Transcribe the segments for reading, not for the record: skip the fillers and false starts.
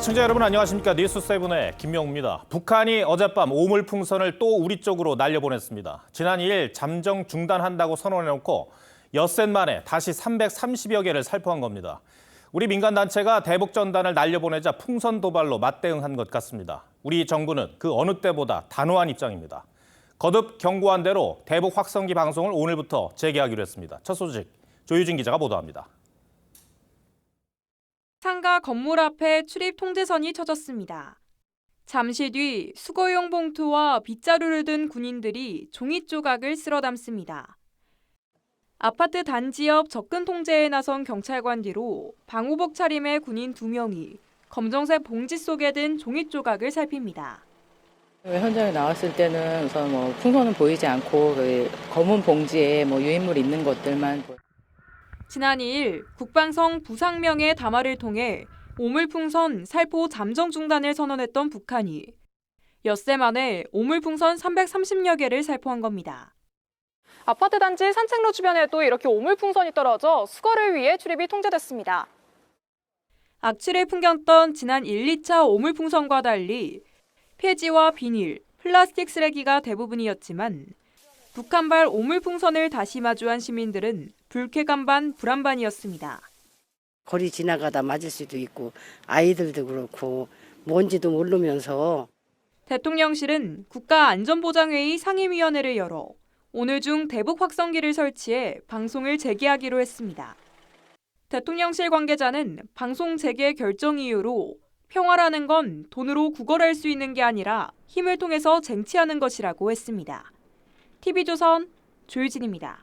시청자 여러분 안녕하십니까. 뉴스7의 김명우입니다. 북한이 어젯밤 오물풍선을 또 우리 쪽으로 날려보냈습니다. 지난 2일 잠정 중단한다고 선언해놓고 엿새 만에 다시 330여 개를 살포한 겁니다. 우리 민간단체가 대북전단을 날려보내자 풍선 도발로 맞대응한 것 같습니다. 우리 정부는 그 어느 때보다 단호한 입장입니다. 거듭 경고한 대로 대북 확성기 방송을 오늘부터 재개하기로 했습니다. 첫 소식 조유진 기자가 보도합니다. 상가 건물 앞에 출입 통제선이 쳐졌습니다. 잠시 뒤 수거용 봉투와 빗자루를 든 군인들이 종이 조각을 쓸어 담습니다. 아파트 단지 옆 접근 통제에 나선 경찰관 뒤로 방호복 차림의 군인 2명이 검정색 봉지 속에 든 종이 조각을 살핍니다. 현장에 나왔을 때는 우선 풍선은 보이지 않고 검은 봉지에 유인물 있는 것들만 지난 2일 국방성 부상명의 담화를 통해 오물풍선 살포 잠정 중단을 선언했던 북한이 엿새 만에 오물풍선 330여 개를 살포한 겁니다. 아파트 단지 산책로 주변에도 이렇게 오물풍선이 떨어져 수거를 위해 출입이 통제됐습니다. 악취를 풍겼던 지난 1, 2차 오물풍선과 달리 폐지와 비닐, 플라스틱 쓰레기가 대부분이었지만 북한발 오물풍선을 다시 마주한 시민들은 불쾌감 반 불안 반이었습니다. 거리 지나가다 맞을 수도 있고 아이들도 그렇고 뭔지도 모르면서 대통령실은 국가안전보장회의 상임위원회를 열어 오늘 중 대북 확성기를 설치해 방송을 재개하기로 했습니다. 대통령실 관계자는 방송 재개 결정 이유로 평화라는 건 돈으로 구걸할 수 있는 게 아니라 힘을 통해서 쟁취하는 것이라고 했습니다. TV조선 조유진입니다.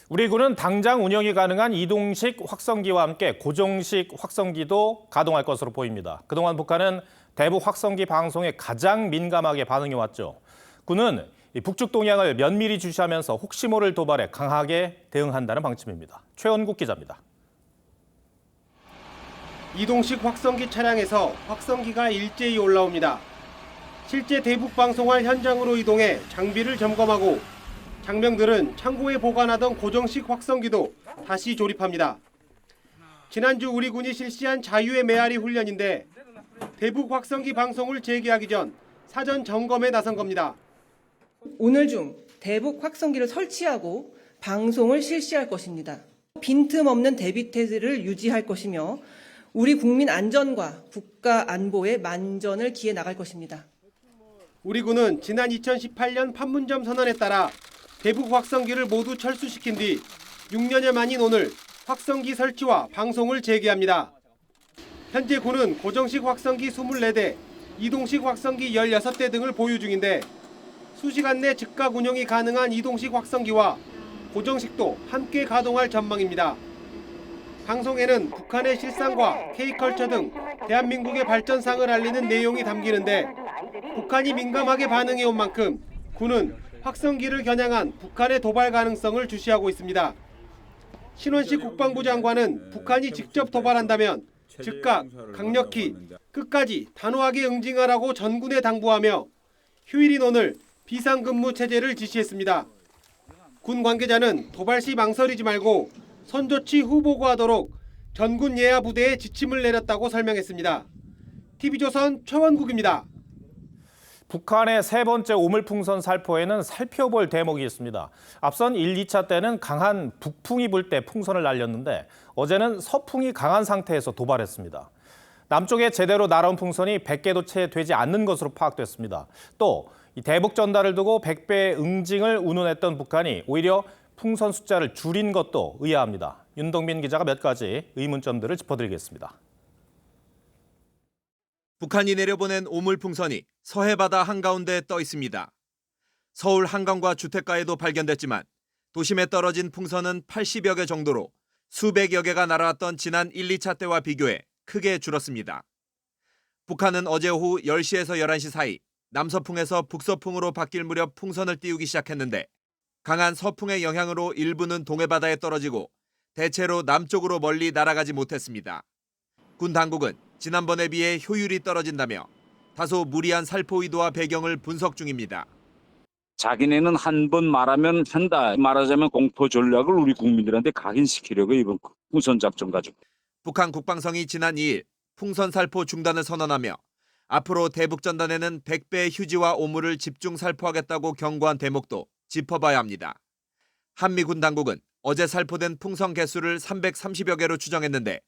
우리 군은 당장 운영이 가능한 이동식 확성기와 함께 고정식 확성기도 가동할 것으로 보입니다. 그동안 북한은 대북 확성기 방송에 가장 민감하게 반응해왔죠. 군은 북측 동향을 면밀히 주시하면서 혹시 모를 도발에 강하게 대응한다는 방침입니다. 최원국 기자입니다. 이동식 확성기 차량에서 확성기가 일제히 올라옵니다. 실제 대북 방송할 현장으로 이동해 장비를 점검하고 장병들은 창고에 보관하던 고정식 확성기도 다시 조립합니다. 지난주 우리 군이 실시한 자유의 메아리 훈련인데 대북 확성기 방송을 재개하기 전 사전 점검에 나선 겁니다. 오늘 중 대북 확성기를 설치하고 방송을 실시할 것입니다. 빈틈없는 대비태세를 유지할 것이며 우리 국민 안전과 국가 안보에 만전을 기해 나갈 것입니다. 우리 군은 지난 2018년 판문점 선언에 따라 대북 확성기를 모두 철수시킨 뒤 6년여 만인 오늘 확성기 설치와 방송을 재개합니다. 현재 군은 고정식 확성기 24대, 이동식 확성기 16대 등을 보유 중인데 수시간 내 즉각 운영이 가능한 이동식 확성기와 고정식도 함께 가동할 전망입니다. 방송에는 북한의 실상과 K컬처 등 대한민국의 발전상을 알리는 내용이 담기는데 북한이 민감하게 반응해온 만큼 군은 확성기를 겨냥한 북한의 도발 가능성을 주시하고 있습니다. 신원식 국방부 장관은 북한이 직접 도발한다면 즉각, 강력히, 끝까지 단호하게 응징하라고 전군에 당부하며 휴일인 오늘 비상근무 체제를 지시했습니다. 군 관계자는 도발 시 망설이지 말고 선조치 후 보고하도록 전군 예하 부대에 지침을 내렸다고 설명했습니다. TV조선 최원국입니다. 북한의 세 번째 오물풍선 살포에는 살펴볼 대목이 있습니다. 앞선 1, 2차 때는 강한 북풍이 불 때 풍선을 날렸는데 어제는 서풍이 강한 상태에서 도발했습니다. 남쪽에 제대로 날아온 풍선이 100개도 채 되지 않는 것으로 파악됐습니다. 또 대북 전달을 두고 100배의 응징을 운운했던 북한이 오히려 풍선 숫자를 줄인 것도 의아합니다. 윤동빈 기자가 몇 가지 의문점들을 짚어드리겠습니다. 북한이 내려보낸 오물풍선이 서해바다 한가운데 떠 있습니다. 서울 한강과 주택가에도 발견됐지만 도심에 떨어진 풍선은 80여 개 정도로 수백여 개가 날아왔던 지난 1, 2차 때와 비교해 크게 줄었습니다. 북한은 어제 오후 10시에서 11시 사이 남서풍에서 북서풍으로 바뀔 무렵 풍선을 띄우기 시작했는데 강한 서풍의 영향으로 일부는 동해바다에 떨어지고 대체로 남쪽으로 멀리 날아가지 못했습니다. 군 당국은 지난번에 비해 효율이 떨어진다며 다소 무리한 살포 의도와 배경을 분석 중입니다. 자기네는 한 번 말하면 한다. 말하자면 공포 전략을 우리 국민들한테 각인시키려고 이번 풍선 작전 가지고. 북한 국방성이 지난 2일 풍선 살포 중단을 선언하며 앞으로 대북 전단에는 100배의 휴지와 오물을 집중 살포하겠다고 경고한 대목도 짚어봐야 합니다. 한미군 당국은 어제 살포된 풍선 개수를 330여 개로 추정했는데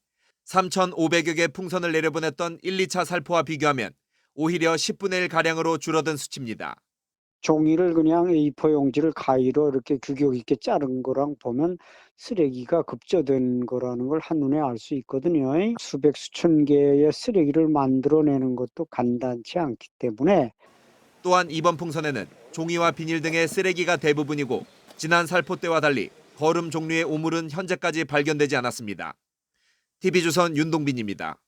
3,500여 개 풍선을 내려보냈던 1, 2차 살포와 비교하면 오히려 10분의 1가량으로 줄어든 수치입니다. 종이를 그냥 A4 용지를 가위로 이렇게 규격 있게 자른 거랑 보면 쓰레기가 급조된 거라는 걸 한눈에 알 수 있거든요. 수백 수천 개의 쓰레기를 만들어내는 것도 간단치 않기 때문에 또한 이번 풍선에는 종이와 비닐 등의 쓰레기가 대부분이고 지난 살포 때와 달리 거름 종류의 오물은 현재까지 발견되지 않았습니다. TV조선 윤동빈입니다.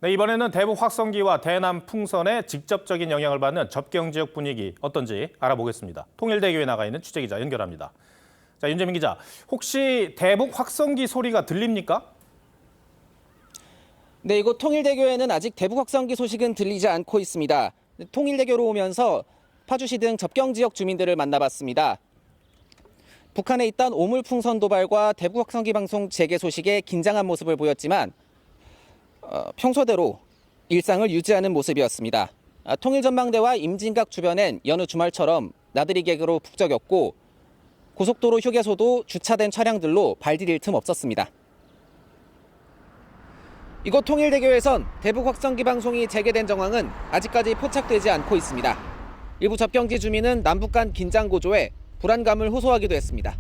네, 이번에는 대북 확성기와 대남 풍선에 직접적인 영향을 받는 접경 지역 분위기 어떤지 알아보겠습니다. 통일대교에 나가 있는 취재기자 연결합니다. 자, 윤재민 기자, 혹시 대북 확성기 소리가 들립니까? 네, 이곳 통일대교에는 아직 대북 확성기 소식은 들리지 않고 있습니다. 통일대교로 오면서 파주시 등 접경 지역 주민들을 만나봤습니다. 북한에 있던 오물풍선 도발과 대북 확성기 방송 재개 소식에 긴장한 모습을 보였지만 평소대로 일상을 유지하는 모습이었습니다. 통일전망대와 임진각 주변엔 여느 주말처럼 나들이 객으로 북적였고 고속도로 휴게소도 주차된 차량들로 발 디딜 틈 없었습니다. 이곳 통일대교에선 대북 확성기 방송이 재개된 정황은 아직까지 포착되지 않고 있습니다. 일부 접경지 주민은 남북 간 긴장 고조에 불안감을 호소하기도 했습니다.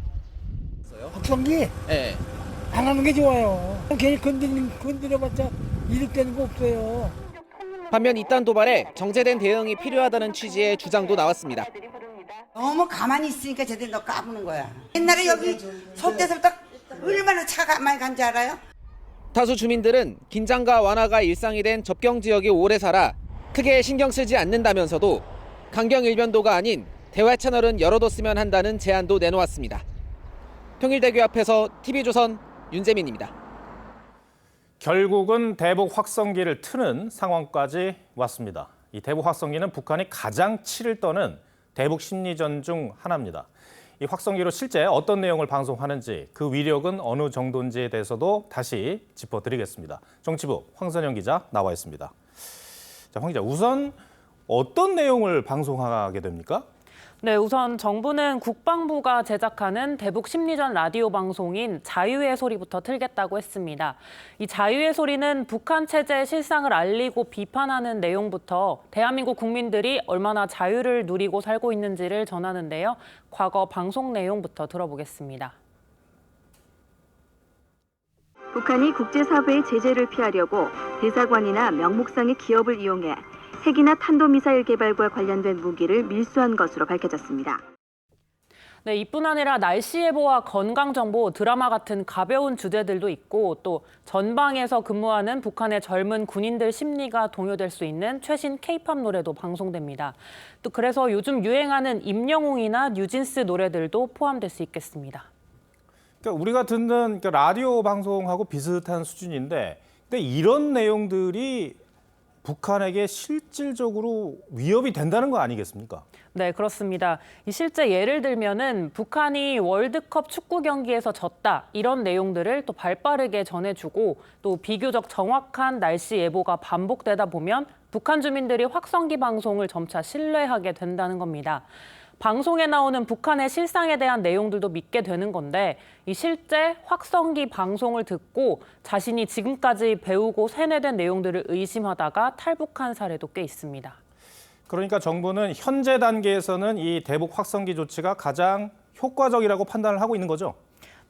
확성기? 네. 안 하는 게 좋아요. 괜히 건드려봤자 이득되는 거 없어요. 반면 이딴 도발에 정제된 대응이 필요하다는 취지의 주장도 나왔습니다. 너무 가만히 있으니까 쟤들 너 까부는 거야. 옛날에 여기 소떼설딱 얼마나 차가 많이 간지 알아요? 다수 주민들은 긴장과 완화가 일상이 된 접경 지역이 오래 살아 크게 신경 쓰지 않는다면서도 강경 일변도가 아닌 대화 채널은 열어뒀으면 한다는 제안도 내놓았습니다. 통일대교 앞에서 TV조선 윤재민입니다. 결국은 대북 확성기를 트는 상황까지 왔습니다. 이 대북 확성기는 북한이 가장 치를 떠는 대북 심리전 중 하나입니다. 이 확성기로 실제 어떤 내용을 방송하는지 그 위력은 어느 정도인지에 대해서도 다시 짚어드리겠습니다. 정치부 황선영 기자 나와 있습니다. 자, 황 기자, 우선 어떤 내용을 방송하게 됩니까? 네, 우선 정부는 국방부가 제작하는 대북 심리전 라디오 방송인 자유의 소리부터 틀겠다고 했습니다. 이 자유의 소리는 북한 체제의 실상을 알리고 비판하는 내용부터 대한민국 국민들이 얼마나 자유를 누리고 살고 있는지를 전하는데요. 과거 방송 내용부터 들어보겠습니다. 북한이 국제사회의 제재를 피하려고 대사관이나 명목상의 기업을 이용해 핵이나 탄도미사일 개발과 관련된 무기를 밀수한 것으로 밝혀졌습니다. 네, 이뿐 아니라 날씨 예보와 건강 정보, 드라마 같은 가벼운 주제들도 있고 또 전방에서 근무하는 북한의 젊은 군인들 심리가 동요될 수 있는 최신 K-팝 노래도 방송됩니다. 또 그래서 요즘 유행하는 임영웅이나 뉴진스 노래들도 포함될 수 있겠습니다. 그러니까 우리가 듣는 라디오 방송하고 비슷한 수준인데 근데 이런 내용들이 북한에게 실질적으로 위협이 된다는 거 아니겠습니까? 네, 그렇습니다. 실제 예를 들면은 북한이 월드컵 축구 경기에서 졌다 이런 내용들을 또 발빠르게 전해주고 또 비교적 정확한 날씨 예보가 반복되다 보면 북한 주민들이 확성기 방송을 점차 신뢰하게 된다는 겁니다. 방송에 나오는 북한의 실상에 대한 내용들도 믿게 되는 건데 이 실제 확성기 방송을 듣고 자신이 지금까지 배우고 세뇌된 내용들을 의심하다가 탈북한 사례도 꽤 있습니다. 그러니까 정부는 현재 단계에서는 이 대북 확성기 조치가 가장 효과적이라고 판단을 하고 있는 거죠?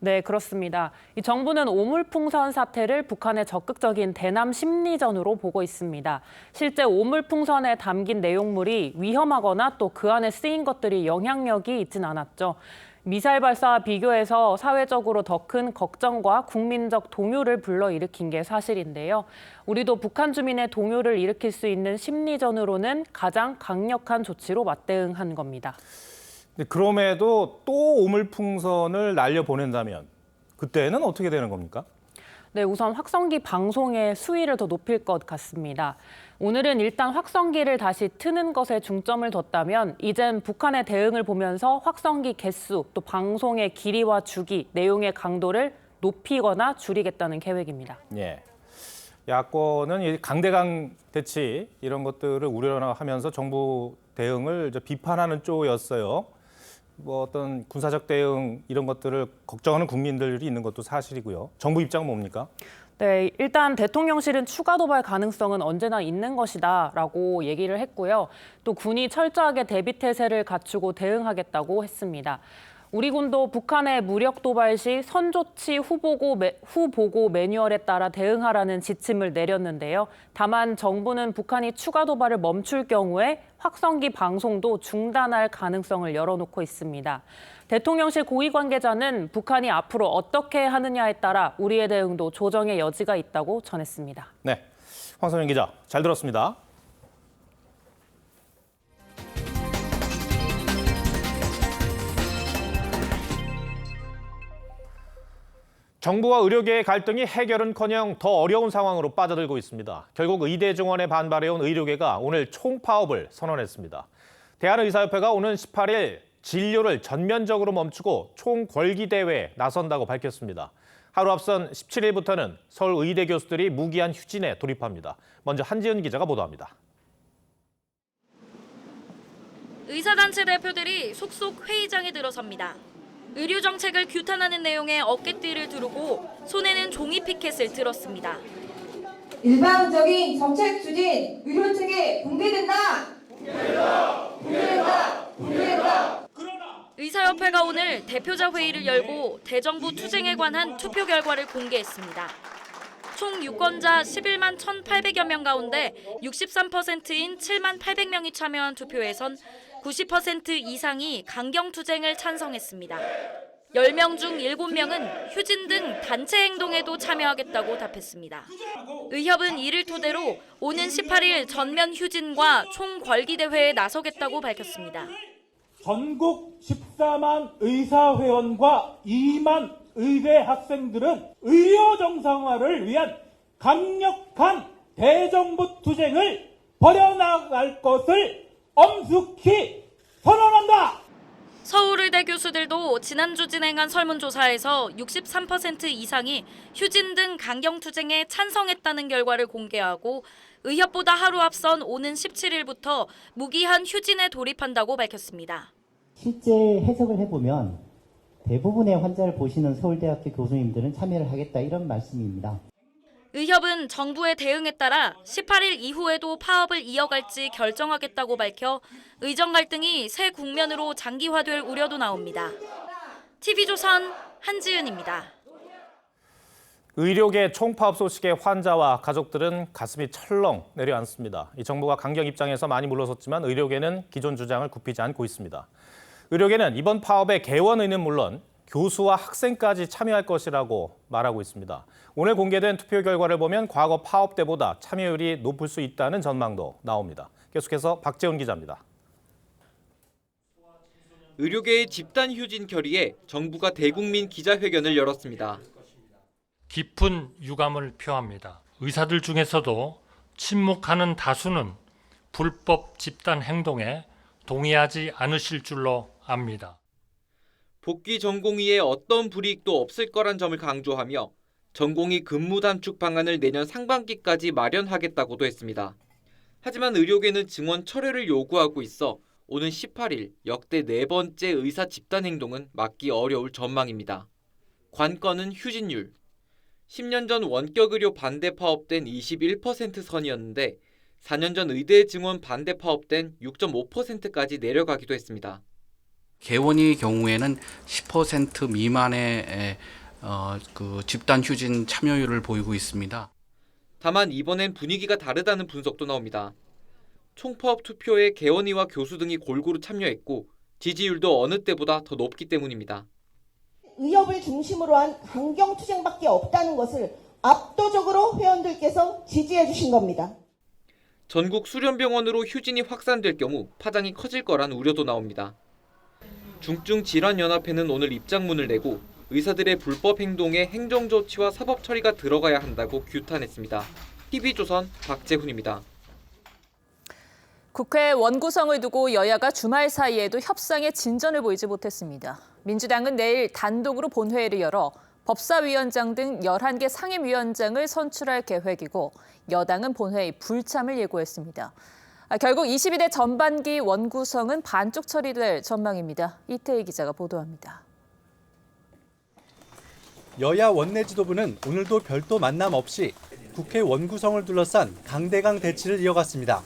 네, 그렇습니다. 이 정부는 오물풍선 사태를 북한의 적극적인 대남 심리전으로 보고 있습니다. 실제 오물풍선에 담긴 내용물이 위험하거나 또 그 안에 쓰인 것들이 영향력이 있진 않았죠. 미사일 발사와 비교해서 사회적으로 더 큰 걱정과 국민적 동요를 불러일으킨 게 사실인데요. 우리도 북한 주민의 동요를 일으킬 수 있는 심리전으로는 가장 강력한 조치로 맞대응한 겁니다. 그럼에도 또 오물풍선을 날려보낸다면 그때는 어떻게 되는 겁니까? 네, 우선 확성기 방송의 수위를 더 높일 것 같습니다. 오늘은 일단 확성기를 다시 트는 것에 중점을 뒀다면 이젠 북한의 대응을 보면서 확성기 개수, 또 방송의 길이와 주기, 내용의 강도를 높이거나 줄이겠다는 계획입니다. 예. 야권은 이 강대강 대치 이런 것들을 우려하면서 정부 대응을 비판하는 쪽이었어요. 뭐 어떤 군사적 대응 이런 것들을 걱정하는 국민들이 있는 것도 사실이고요. 정부 입장은 뭡니까? 네, 일단 대통령실은 추가 도발 가능성은 언제나 있는 것이다라고 얘기를 했고요. 또 군이 철저하게 대비 태세를 갖추고 대응하겠다고 했습니다. 우리 군도 북한의 무력 도발 시 선조치 후보고 매뉴얼에 따라 대응하라는 지침을 내렸는데요. 다만 정부는 북한이 추가 도발을 멈출 경우에 확성기 방송도 중단할 가능성을 열어놓고 있습니다. 대통령실 고위 관계자는 북한이 앞으로 어떻게 하느냐에 따라 우리의 대응도 조정의 여지가 있다고 전했습니다. 네, 황선영 기자 잘 들었습니다. 정부와 의료계의 갈등이 해결은커녕 더 어려운 상황으로 빠져들고 있습니다. 결국 의대 증원에 반발해온 의료계가 오늘 총파업을 선언했습니다. 대한의사협회가 오는 18일 진료를 전면적으로 멈추고 총궐기대회에 나선다고 밝혔습니다. 하루 앞선 17일부터는 서울 의대 교수들이 무기한 휴진에 돌입합니다. 먼저 한지은 기자가 보도합니다. 의사단체 대표들이 속속 회의장에 들어섭니다. 의료 정책을 규탄하는 내용의 어깨띠를 두르고 손에는 종이 피켓을 들었습니다. 일방적인 정책 추진, 의료 체계 붕괴된다. 붕괴된다. 의사협회가 오늘 대표자 회의를 열고 대정부 투쟁에 관한 투표 결과를 공개했습니다. 총 유권자 11만 1,800여 명 가운데 63%인 7만 800명이 참여한 투표에선 90% 이상이 강경투쟁을 찬성했습니다. 10명 중 7명은 휴진 등 단체 행동에도 참여하겠다고 답했습니다. 의협은 이를 토대로 오는 18일 전면 휴진과 총궐기대회에 나서겠다고 밝혔습니다. 전국 14만 의사회원과 2만 의대 학생들은 의료 정상화를 위한 강력한 대정부 투쟁을 벌여나갈 것을 엄숙히 선언한다. 서울의대 교수들도 지난주 진행한 설문조사에서 63% 이상이 휴진 등 강경투쟁에 찬성했다는 결과를 공개하고 의협보다 하루 앞선 오는 17일부터 무기한 휴진에 돌입한다고 밝혔습니다. 실제 해석을 해보면 대부분의 환자를 보시는 서울대학교 교수님들은 참여를 하겠다 이런 말씀입니다. 의협은 정부의 대응에 따라 18일 이후에도 파업을 이어갈지 결정하겠다고 밝혀 의정 갈등이 새 국면으로 장기화될 우려도 나옵니다. TV조선 한지은입니다. 의료계 총파업 소식에 환자와 가족들은 가슴이 철렁 내려앉습니다. 이 정부가 강경 입장에서 많이 물러섰지만 의료계는 기존 주장을 굽히지 않고 있습니다. 의료계는 이번 파업에 개원의는 물론 교수와 학생까지 참여할 것이라고 말하고 있습니다. 오늘 공개된 투표 결과를 보면 과거 파업 때보다 참여율이 높을 수 있다는 전망도 나옵니다. 계속해서 박재훈 기자입니다. 의료계의 집단 휴진 결의에 정부가 대국민 기자회견을 열었습니다. 깊은 유감을 표합니다. 의사들 중에서도 침묵하는 다수는 불법 집단 행동에 동의하지 않으실 줄로 압니다. 복귀 전공의에 어떤 불이익도 없을 거란 점을 강조하며 전공의 근무 단축 방안을 내년 상반기까지 마련하겠다고도 했습니다. 하지만 의료계는 증원 철회를 요구하고 있어 오는 18일 역대 4번째 의사 집단 행동은 막기 어려울 전망입니다. 관건은 휴진율. 10년 전 원격 의료 반대 파업된 21% 선이었는데 4년 전 의대 증원 반대 파업된 6.5%까지 내려가기도 했습니다. 개원의 경우에는 10% 미만의 집단 휴진 참여율을 보이고 있습니다. 다만 이번엔 분위기가 다르다는 분석도 나옵니다. 총파업 투표에 개원의와 교수 등이 골고루 참여했고 지지율도 어느 때보다 더 높기 때문입니다. 의협을 중심으로 한 강경투쟁밖에 없다는 것을 압도적으로 회원들께서 지지해 주신 겁니다. 전국 수련병원으로 휴진이 확산될 경우 파장이 커질 거란 우려도 나옵니다. 중증질환연합회는 오늘 입장문을 내고 의사들의 불법 행동에 행정조치와 사법 처리가 들어가야 한다고 규탄했습니다. TV조선 박재훈입니다. 국회 원구성을 두고 여야가 주말 사이에도 협상에 진전을 보이지 못했습니다. 민주당은 내일 단독으로 본회의를 열어 법사위원장 등 11개 상임위원장을 선출할 계획이고 여당은 본회의 불참을 예고했습니다. 결국 22대 전반기 원구성은 반쪽 처리될 전망입니다. 이태희 기자가 보도합니다. 여야 원내 지도부는 오늘도 별도 만남 없이 국회 원구성을 둘러싼 강대강 대치를 이어갔습니다.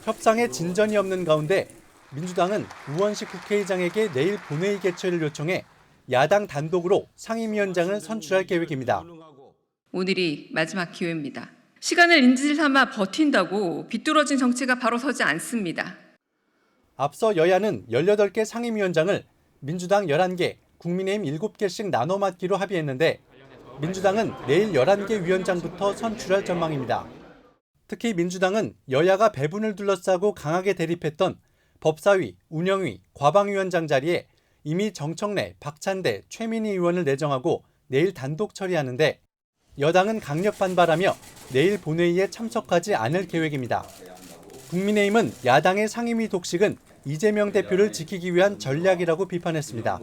협상에 진전이 없는 가운데 민주당은 우원식 국회의장에게 내일 본회의 개최를 요청해 야당 단독으로 상임위원장을 선출할 계획입니다. 오늘이 마지막 기회입니다. 시간을 인질 삼아 버틴다고 비뚤어진 정치가 바로 서지 않습니다. 앞서 여야는 18개 상임위원장을 민주당 11개, 국민의힘 7개씩 나눠 맡기로 합의했는데 민주당은 내일 11개 위원장부터 선출할 전망입니다. 특히 민주당은 여야가 배분을 둘러싸고 강하게 대립했던 법사위, 운영위, 과방위원장 자리에 이미 정청래, 박찬대, 최민희 의원을 내정하고 내일 단독 처리하는데 여당은 강력 반발하며 내일 본회의에 참석하지 않을 계획입니다. 국민의힘은 야당의 상임위 독식은 이재명 대표를 지키기 위한 전략이라고 비판했습니다.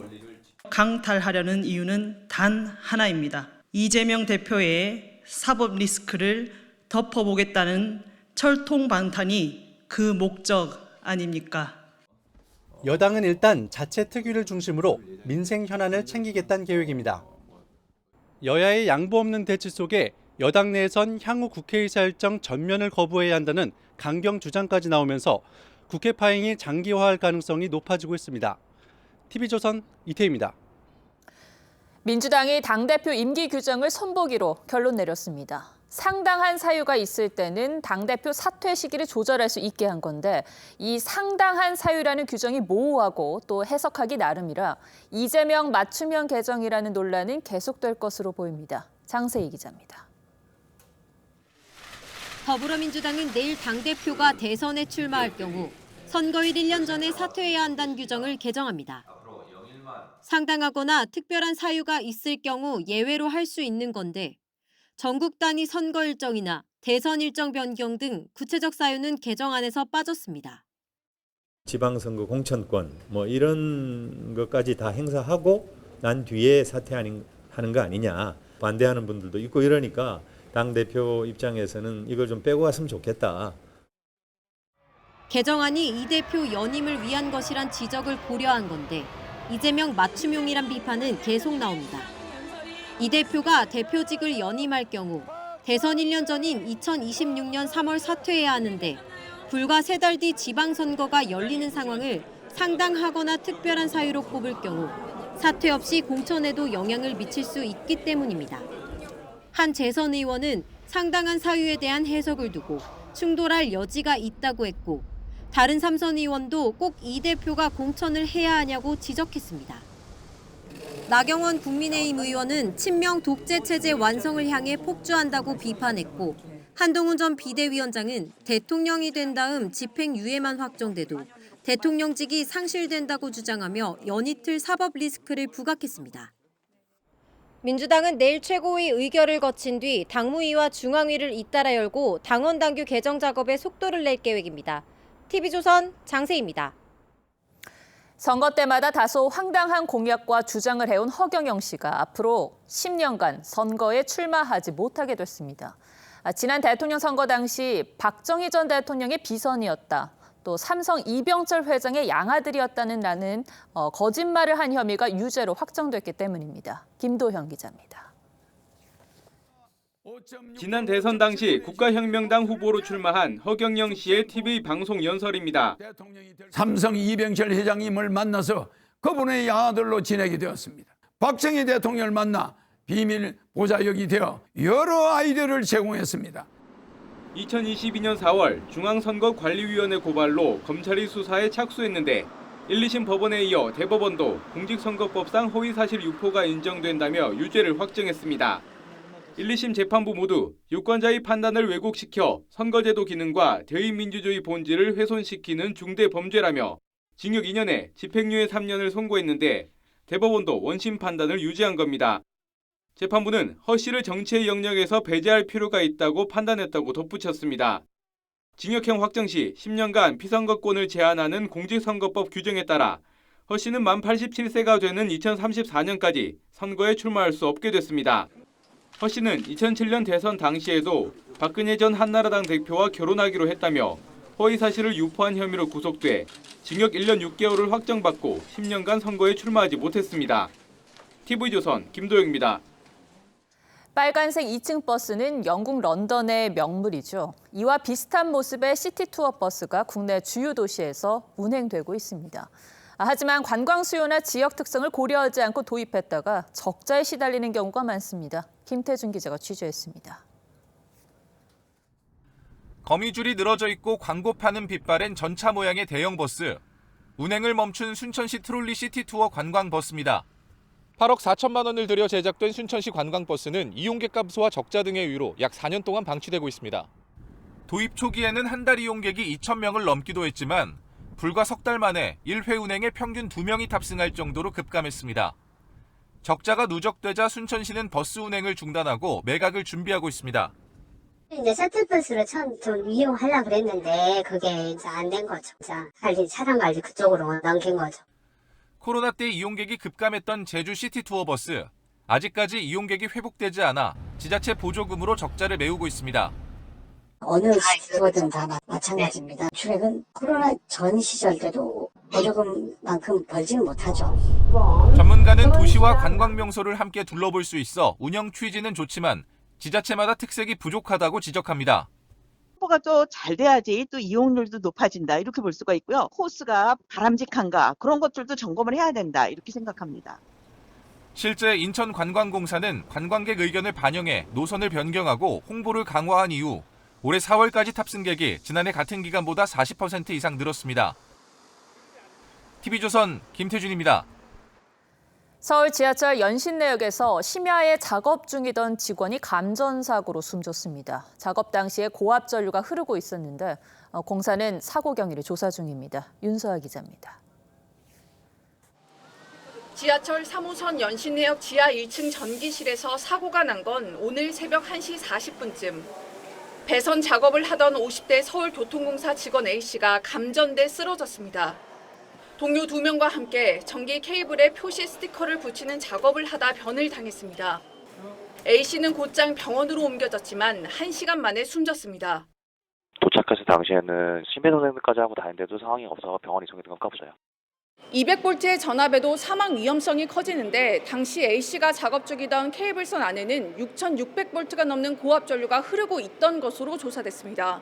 강탈하려는 이유는 단 하나입니다. 이재명 대표의 사법 리스크를 덮어보겠다는 철통방탄이 그 목적 아닙니까? 여당은 일단 자체 특위를 중심으로 민생 현안을 챙기겠다는 계획입니다. 여야의 양보 없는 대치 속에 여당 내에선 향후 국회의사 일정 전면을 거부해야 한다는 강경 주장까지 나오면서 국회 파행이 장기화할 가능성이 높아지고 있습니다. TV조선 이태희입니다. 민주당이 당대표 임기 규정을 손보기로 결론 내렸습니다. 상당한 사유가 있을 때는 당대표 사퇴 시기를 조절할 수 있게 한 건데 이 상당한 사유라는 규정이 모호하고 또 해석하기 나름이라 이재명 맞춤형 개정이라는 논란은 계속될 것으로 보입니다. 장세희 기자입니다. 더불어민주당은 내일 당대표가 대선에 출마할 경우 선거일 1년 전에 사퇴해야 한다는 규정을 개정합니다. 상당하거나 특별한 사유가 있을 경우 예외로 할 수 있는 건데 전국 단위 선거 일정이나 대선 일정 변경 등 구체적 사유는 개정안에서 빠졌습니다. 지방선거 공천권 이런 것까지 다 행사하고 난 뒤에 사퇴하는 거 아니냐 반대하는 분들도 있고 이러니까 당대표 입장에서는 이걸 좀 빼고 왔으면 좋겠다. 개정안이 이 대표 연임을 위한 것이란 지적을 고려한 건데 이재명 맞춤용이란 비판은 계속 나옵니다. 이 대표가 대표직을 연임할 경우 대선 1년 전인 2026년 3월 사퇴해야 하는데 불과 3달 뒤 지방선거가 열리는 상황을 상당하거나 특별한 사유로 꼽을 경우 사퇴 없이 공천에도 영향을 미칠 수 있기 때문입니다. 한 재선 의원은 상당한 사유에 대한 해석을 두고 충돌할 여지가 있다고 했고 다른 3선 의원도 꼭 이 대표가 공천을 해야 하냐고 지적했습니다. 나경원 국민의힘 의원은 친명 독재 체제 완성을 향해 폭주한다고 비판했고 한동훈 전 비대위원장은 대통령이 된 다음 집행유예만 확정돼도 대통령직이 상실된다고 주장하며 연이틀 사법 리스크를 부각했습니다. 민주당은 내일 최고위 의결을 거친 뒤 당무위와 중앙위를 잇따라 열고 당원 당규 개정 작업에 속도를 낼 계획입니다. TV조선 장세희입니다. 선거 때마다 다소 황당한 공약과 주장을 해온 허경영 씨가 앞으로 10년간 선거에 출마하지 못하게 됐습니다. 지난 대통령 선거 당시 박정희 전 대통령의 비선이었다. 또 삼성 이병철 회장의 양아들이었다는 거짓말을 한 혐의가 유죄로 확정됐기 때문입니다. 김도현 기자입니다. 지난 대선 당시 국가혁명당 후보로 출마한 허경영 씨의 TV 방송 연설입니다. 삼성 이병철 회장님을 만나서 그분의 양아들로 지내게 되었습니다. 박정희 대통령을 만나 비밀 보좌역이 되어 여러 아이디어를 제공했습니다. 2022년 4월 중앙선거관리위원회 고발로 검찰이 수사에 착수했는데 1, 2심 법원에 이어 대법원도 공직선거법상 허위사실 유포가 인정된다며 유죄를 확정했습니다. 1, 2심 재판부 모두 유권자의 판단을 왜곡시켜 선거제도 기능과 대의민주주의 본질을 훼손시키는 중대범죄라며 징역 2년에 집행유예 3년을 선고했는데 대법원도 원심 판단을 유지한 겁니다. 재판부는 허 씨를 정치의 영역에서 배제할 필요가 있다고 판단했다고 덧붙였습니다. 징역형 확정 시 10년간 피선거권을 제한하는 공직선거법 규정에 따라 허 씨는 만 87세가 되는 2034년까지 선거에 출마할 수 없게 됐습니다. 허 씨는 2007년 대선 당시에도 박근혜 전 한나라당 대표와 결혼하기로 했다며 허위 사실을 유포한 혐의로 구속돼 징역 1년 6개월을 확정받고 10년간 선거에 출마하지 못했습니다. TV조선 김도영입니다. 빨간색 2층 버스는 영국 런던의 명물이죠. 이와 비슷한 모습의 시티투어 버스가 국내 주요 도시에서 운행되고 있습니다. 하지만 관광 수요나 지역 특성을 고려하지 않고 도입했다가 적자에 시달리는 경우가 많습니다. 김태준 기자가 취재했습니다. 거미줄이 늘어져 있고 광고 파는 빛바랜 전차 모양의 대형 버스. 운행을 멈춘 순천시 트롤리 시티투어 관광버스입니다. 8억 4천만 원을 들여 제작된 순천시 관광버스는 이용객 감소와 적자 등의 이유로 약 4년 동안 방치되고 있습니다. 도입 초기에는 한 달 이용객이 2,000명을 넘기도 했지만 불과 석 달 만에 1회 운행에 평균 2명이 탑승할 정도로 급감했습니다. 적자가 누적되자 순천시는 버스 운행을 중단하고 매각을 준비하고 있습니다. 이제 셔틀버스를 처음 좀 이용하려고 그랬는데 그게 이제 안 된 거죠. 차량 관리 그쪽으로 넘긴 거죠. 코로나 때 이용객이 급감했던 제주 시티투어버스. 아직까지 이용객이 회복되지 않아 지자체 보조금으로 적자를 메우고 있습니다. 어느 시도든 다 마찬가지입니다. 최근 코로나 전 시절 때도 보조금만큼 벌지는 못하죠. 전문가는 도시와 관광 명소를 함께 둘러볼 수 있어 운영 취지는 좋지만 지자체마다 특색이 부족하다고 지적합니다. 홍보가 또 잘 돼야지 또 이용률도 높아진다 이렇게 볼 수가 있고요. 코스가 바람직한가 그런 것들도 점검을 해야 된다 이렇게 생각합니다. 실제 인천관광공사는 관광객 의견을 반영해 노선을 변경하고 홍보를 강화한 이후 올해 4월까지 탑승객이 지난해 같은 기간보다 40% 이상 늘었습니다. TV조선 김태준입니다. 서울 지하철 연신내역에서 심야에 작업 중이던 직원이 감전사고로 숨졌습니다. 작업 당시에 고압 전류가 흐르고 있었는데 공사는 사고 경위를 조사 중입니다. 윤서아 기자입니다. 지하철 3호선 연신내역 지하 1층 전기실에서 사고가 난 건 오늘 새벽 1시 40분쯤. 배선 작업을 하던 50대 서울교통공사 직원 A씨가 감전돼 쓰러졌습니다. 동료 2명과 함께 전기 케이블에 표시 스티커를 붙이는 작업을 하다 변을 당했습니다. A씨는 곧장 병원으로 옮겨졌지만 1시간 만에 숨졌습니다. 도착했을 당시에는 심폐소생술까지 하고 다녔는데도 상황이 없어서 병원에 이송된 건가 보죠. 200볼트의 전압에도 사망 위험성이 커지는데 당시 A씨가 작업 중이던 케이블선 안에는 6,600볼트가 넘는 고압 전류가 흐르고 있던 것으로 조사됐습니다.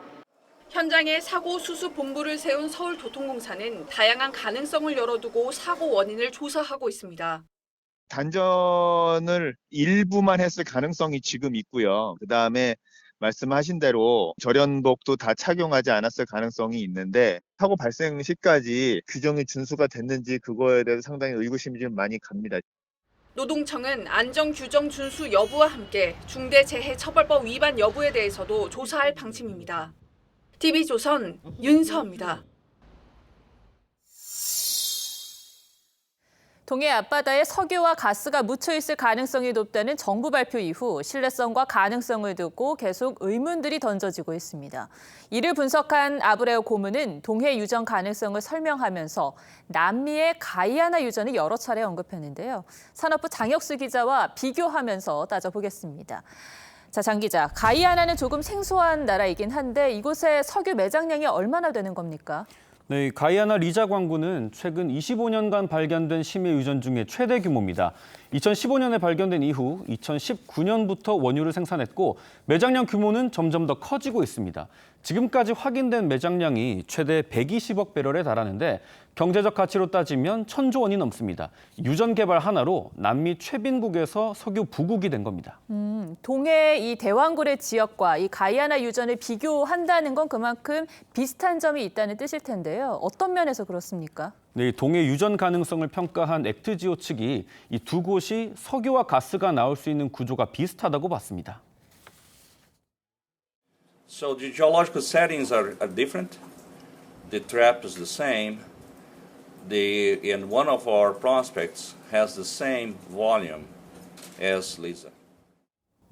현장에 사고 수습 본부를 세운 서울교통공사는 다양한 가능성을 열어두고 사고 원인을 조사하고 있습니다. 단전을 일부만 했을 가능성이 지금 있고요. 그다음에 말씀하신 대로 절연복도 다 착용하지 않았을 가능성이 있는데 사고 발생 시까지 규정이 준수가 됐는지 그거에 대해서 상당히 의구심이 좀 많이 갑니다. 노동청은 안전규정 준수 여부와 함께 중대재해처벌법 위반 여부에 대해서도 조사할 방침입니다. TV조선 윤서입니다. 동해 앞바다에 석유와 가스가 묻혀 있을 가능성이 높다는 정부 발표 이후 신뢰성과 가능성을 두고 계속 의문들이 던져지고 있습니다. 이를 분석한 아브레오 고문은 동해 유전 가능성을 설명하면서 남미의 가이아나 유전을 여러 차례 언급했는데요. 산업부 장혁수 기자와 비교하면서 따져보겠습니다. 자, 장 기자, 가이아나는 조금 생소한 나라이긴 한데 이곳의 석유 매장량이 얼마나 되는 겁니까? 네, 가이아나 리자 광구는 최근 25년간 발견된 심해 유전 중에 최대 규모입니다. 2015년에 발견된 이후 2019년부터 원유를 생산했고 매장량 규모는 점점 더 커지고 있습니다. 지금까지 확인된 매장량이 최대 120억 배럴에 달하는데 경제적 가치로 따지면 1,000조 원이 넘습니다. 유전 개발 하나로 남미 최빈국에서 석유 부국이 된 겁니다. 동해 이 대왕굴의 지역과 이 가이아나 유전을 비교한다는 건 그만큼 비슷한 점이 있다는 뜻일 텐데요. 어떤 면에서 그렇습니까? 네, 동해 유전 가능성을 평가한 액트지오 측이 이 두 곳이 석유와 가스가 나올 수 있는 구조가 비슷하다고 봤습니다. So the geological settings are different. The trap is the same. And one of our prospects has the same volume as Liza.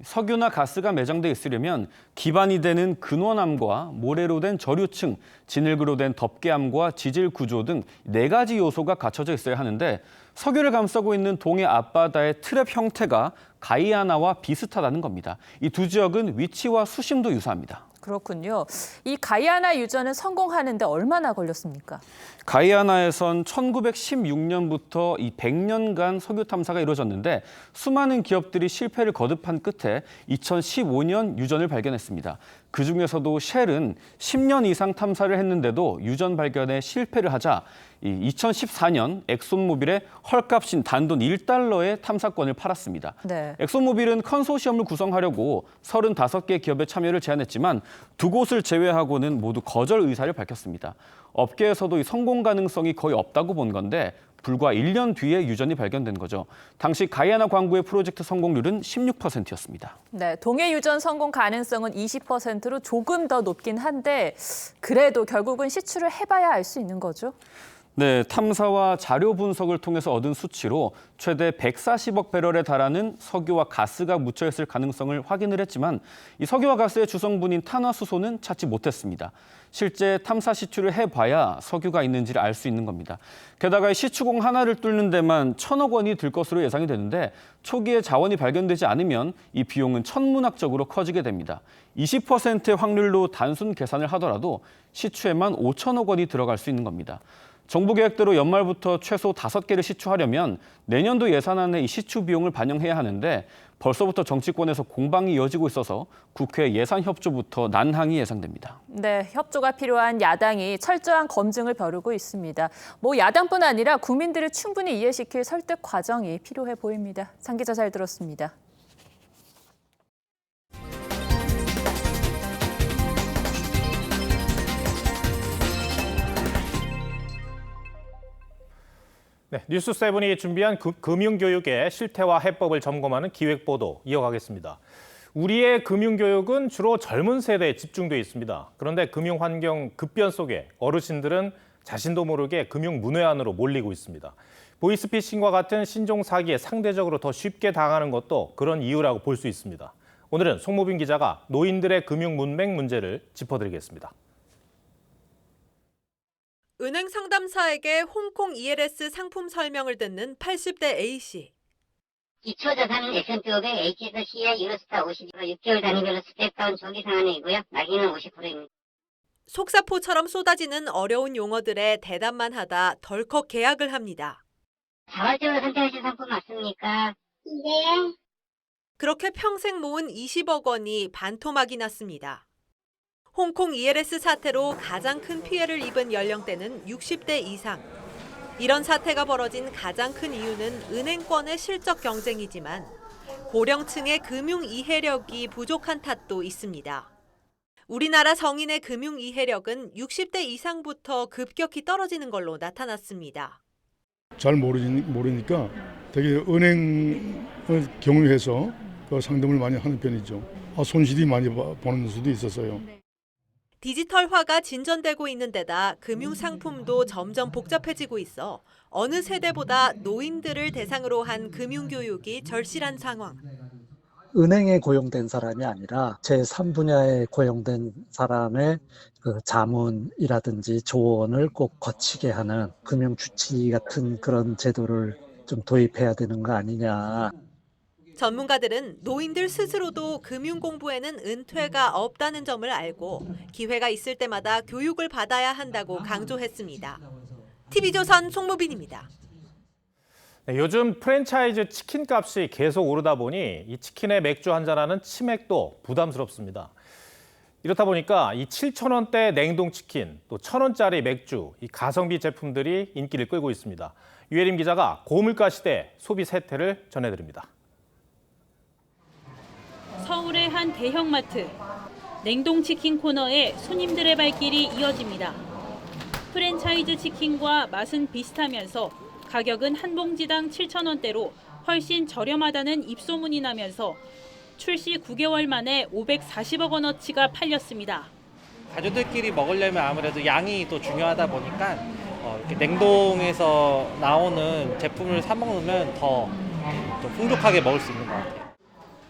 석유나 가스가 매장돼 있으려면 기반이 되는 근원암과 모래로 된 저류층, 진흙으로 된 덮개암과 지질 구조 등 4가지 요소가 갖춰져 있어야 하는데 석유를 감싸고 있는 동해 앞바다의 트랩 형태가 가이아나와 비슷하다는 겁니다. 이 두 지역은 위치와 수심도 유사합니다. 그렇군요. 이 가이아나 유전은 성공하는데 얼마나 걸렸습니까? 가이아나에선 1916년부터 이 100년간 석유 탐사가 이루어졌는데 수많은 기업들이 실패를 거듭한 끝에 2015년 유전을 발견했습니다. 그중에서도 쉘은 10년 이상 탐사를 했는데도 유전 발견에 실패를 하자 2014년 엑손모빌에 헐값인 단돈 1달러의 탐사권을 팔았습니다. 네. 엑손모빌은 컨소시엄을 구성하려고 35개 기업의 참여를 제안했지만 2곳을 제외하고는 모두 거절 의사를 밝혔습니다. 업계에서도 이 성공 가능성이 거의 없다고 본 건데 불과 1년 뒤에 유전이 발견된 거죠. 당시 가이아나 광구의 프로젝트 성공률은 16%였습니다. 네, 동해 유전 성공 가능성은 20%로 조금 더 높긴 한데 그래도 결국은 시추를 해봐야 알 수 있는 거죠? 네, 탐사와 자료 분석을 통해서 얻은 수치로 최대 140억 배럴에 달하는 석유와 가스가 묻혀 있을 가능성을 확인을 했지만 이 석유와 가스의 주성분인 탄화수소는 찾지 못했습니다. 실제 탐사 시추를 해봐야 석유가 있는지를 알 수 있는 겁니다. 게다가 시추공 하나를 뚫는 데만 1,000억 원이 들 것으로 예상이 되는데 초기에 자원이 발견되지 않으면 이 비용은 천문학적으로 커지게 됩니다. 20%의 확률로 단순 계산을 하더라도 시추에만 5천억 원이 들어갈 수 있는 겁니다. 정부 계획대로 연말부터 최소 5개를 시추하려면 내년도 예산안에 이 시추 비용을 반영해야 하는데 벌써부터 정치권에서 공방이 이어지고 있어서 국회 예산 협조부터 난항이 예상됩니다. 네, 협조가 필요한 야당이 철저한 검증을 벼르고 있습니다. 야당뿐 아니라 국민들을 충분히 이해시킬 설득 과정이 필요해 보입니다. 장 기자 잘 들었습니다. 네, 뉴스7이 준비한 금융교육의 실태와 해법을 점검하는 기획보도 이어가겠습니다. 우리의 금융교육은 주로 젊은 세대에 집중돼 있습니다. 그런데 금융환경 급변 속에 어르신들은 자신도 모르게 금융문외 안으로 몰리고 있습니다. 보이스피싱과 같은 신종사기에 상대적으로 더 쉽게 당하는 것도 그런 이유라고 볼 수 있습니다. 오늘은 송모빈 기자가 노인들의 금융문맹 문제를 짚어드리겠습니다. 은행 상담사에게 홍콩 ELS 상품 설명을 듣는 80대 A씨. 기초자산 S&P 500, HSBC, CI, 유로스타 50로 6개월 단위별로 스텝다운 조기 상한액이고요. 낙이는 50%입니다. 속사포처럼 쏟아지는 어려운 용어들에 대답만 하다 덜컥 계약을 합니다. 자발적으로 선택하신 상품 맞습니까? 네. 그렇게 평생 모은 20억 원이 반토막이 났습니다. 홍콩 ELS 사태로 가장 큰 피해를 입은 연령대는 60대 이상. 이런 사태가 벌어진 가장 큰 이유는 은행권의 실적 경쟁이지만 고령층의 금융 이해력이 부족한 탓도 있습니다. 우리나라 성인의 금융 이해력은 60대 이상부터 급격히 떨어지는 걸로 나타났습니다. 잘 모르니까 되게 은행을 경유해서 그 상담을 많이 하는 편이죠. 손실이 많이 보는 수도 있었어요. 디지털화가 진전되고 있는 데다 금융상품도 점점 복잡해지고 있어 어느 세대보다 노인들을 대상으로 한 금융교육이 절실한 상황. 은행에 고용된 사람이 아니라 제3분야에 고용된 사람의 그 자문이라든지 조언을 꼭 거치게 하는 금융주치 같은 그런 제도를 좀 도입해야 되는 거 아니냐. 전문가들은 노인들 스스로도 금융 공부에는 은퇴가 없다는 점을 알고 기회가 있을 때마다 교육을 받아야 한다고 강조했습니다. TV조선 송모빈입니다. 네, 요즘 프랜차이즈 치킨 값이 계속 오르다 보니 이 치킨에 맥주 한잔하는 치맥도 부담스럽습니다. 이렇다 보니까 이 7,000원대 냉동치킨, 또 1,000원짜리 맥주, 이 가성비 제품들이 인기를 끌고 있습니다. 유혜림 기자가 고물가 시대 소비 세태를 전해드립니다. 서울의 한 대형마트. 냉동치킨 코너에 손님들의 발길이 이어집니다. 프랜차이즈 치킨과 맛은 비슷하면서 가격은 한 봉지당 7,000원대로 훨씬 저렴하다는 입소문이 나면서 출시 9개월 만에 540억 원어치가 팔렸습니다. 가족들끼리 먹으려면 아무래도 양이 또 중요하다 보니까 이렇게 냉동에서 나오는 제품을 사 먹으면 더 좀 풍족하게 먹을 수 있는 것 같아요.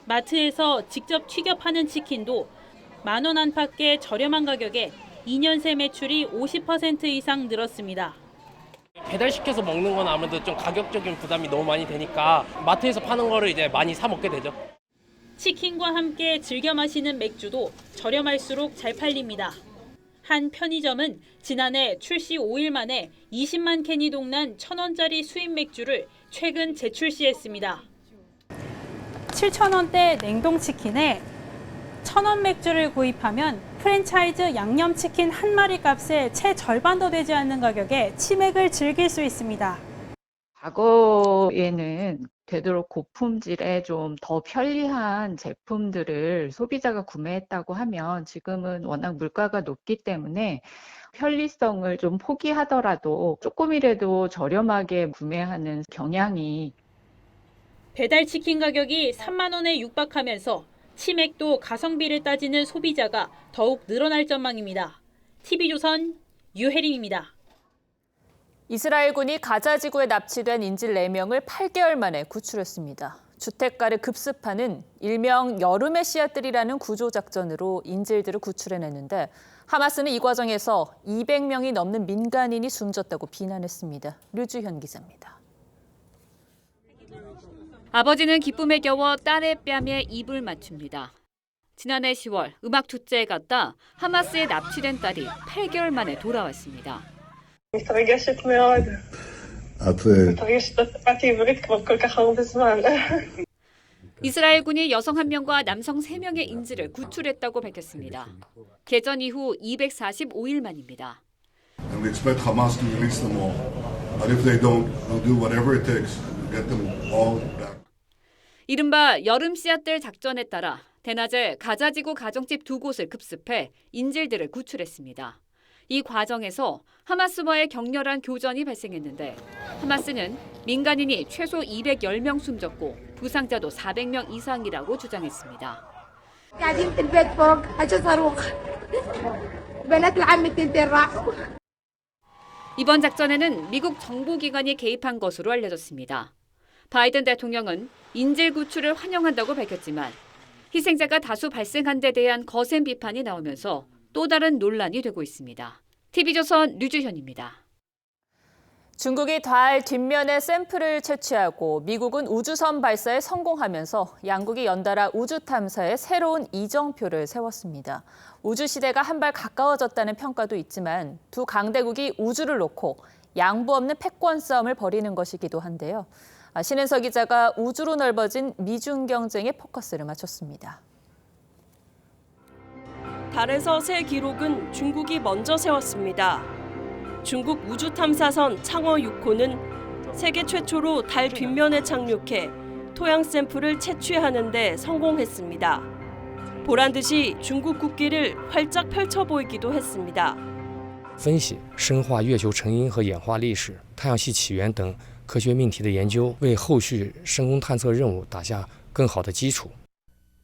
마트에서 직접 튀겨 파는 치킨도 10,000원 안팎의 저렴한 가격에 2년 새 매출이 50% 이상 늘었습니다. 배달시켜서 먹는 건 아무래도 좀 가격적인 부담이 너무 많이 되니까 마트에서 파는 거를 이제 많이 사 먹게 되죠. 치킨과 함께 즐겨 마시는 맥주도 저렴할수록 잘 팔립니다. 한 편의점은 지난해 출시 5일 만에 20만 캔이 동난 1,000원짜리 수입 맥주를 최근 재출시했습니다. 7,000원대 냉동치킨에 1,000원 맥주를 구입하면 프랜차이즈 양념치킨 한 마리 값의 채 절반도 되지 않는 가격에 치맥을 즐길 수 있습니다. 과거에는 되도록 고품질의 좀 더 편리한 제품들을 소비자가 구매했다고 하면 지금은 워낙 물가가 높기 때문에 편리성을 좀 포기하더라도 조금이라도 저렴하게 구매하는 경향이 배달치킨 가격이 3만 원에 육박하면서 치맥도 가성비를 따지는 소비자가 더욱 늘어날 전망입니다. TV조선 유혜림입니다. 이스라엘군이 가자 지구에 납치된 인질 4명을 8개월 만에 구출했습니다. 주택가를 급습하는 일명 여름의 씨앗들이라는 구조작전으로 인질들을 구출해냈는데 하마스는 이 과정에서 200명이 넘는 민간인이 숨졌다고 비난했습니다. 류주현 기자입니다. 아버지는 기쁨에 겨워 딸의 뺨에 입을 맞춥니다. 지난해 10월 음악 축제에 갔다 하마스에 납치된 딸이 8개월 만에 돌아왔습니다. 이스라엘군이 여성 1명과 남성 3명의 인질을 구출했다고 밝혔습니다. 개전 이후 245일 만입니다. And we expect Hamas to release them all. But if they don't, we'll do whatever it takes to get them all back. 이른바 여름 씨앗들 작전에 따라 대낮에 가자지구 가정집 2곳을 급습해 인질들을 구출했습니다. 이 과정에서 하마스와의 격렬한 교전이 발생했는데 하마스는 민간인이 최소 210명 숨졌고 부상자도 400명 이상이라고 주장했습니다. 이번 작전에는 미국 정보기관이 개입한 것으로 알려졌습니다. 바이든 대통령은 인질 구출을 환영한다고 밝혔지만 희생자가 다수 발생한 데 대한 거센 비판이 나오면서 또 다른 논란이 되고 있습니다. TV조선 류주현입니다. 중국이 달 뒷면에 샘플을 채취하고 미국은 우주선 발사에 성공하면서 양국이 연달아 우주 탐사에 새로운 이정표를 세웠습니다. 우주 시대가 한 발 가까워졌다는 평가도 있지만 두 강대국이 우주를 놓고 양보 없는 패권 싸움을 벌이는 것이기도 한데요. 신은석 기자가 우주로 넓어진 미중 경쟁에 포커스를 맞췄습니다. 달에서 새 기록은 중국이 먼저 세웠습니다. 중국 우주탐사선 창어 6호는 세계 최초로 달 뒷면에 착륙해 토양 샘플을 채취하는 데 성공했습니다. 보란 듯이 중국 국기를 활짝 펼쳐 보이기도 했습니다. 分析、深化月球成因和演化历史、太阳系起源等科学命题的研究，为后续深空探测任务打下更好的基础。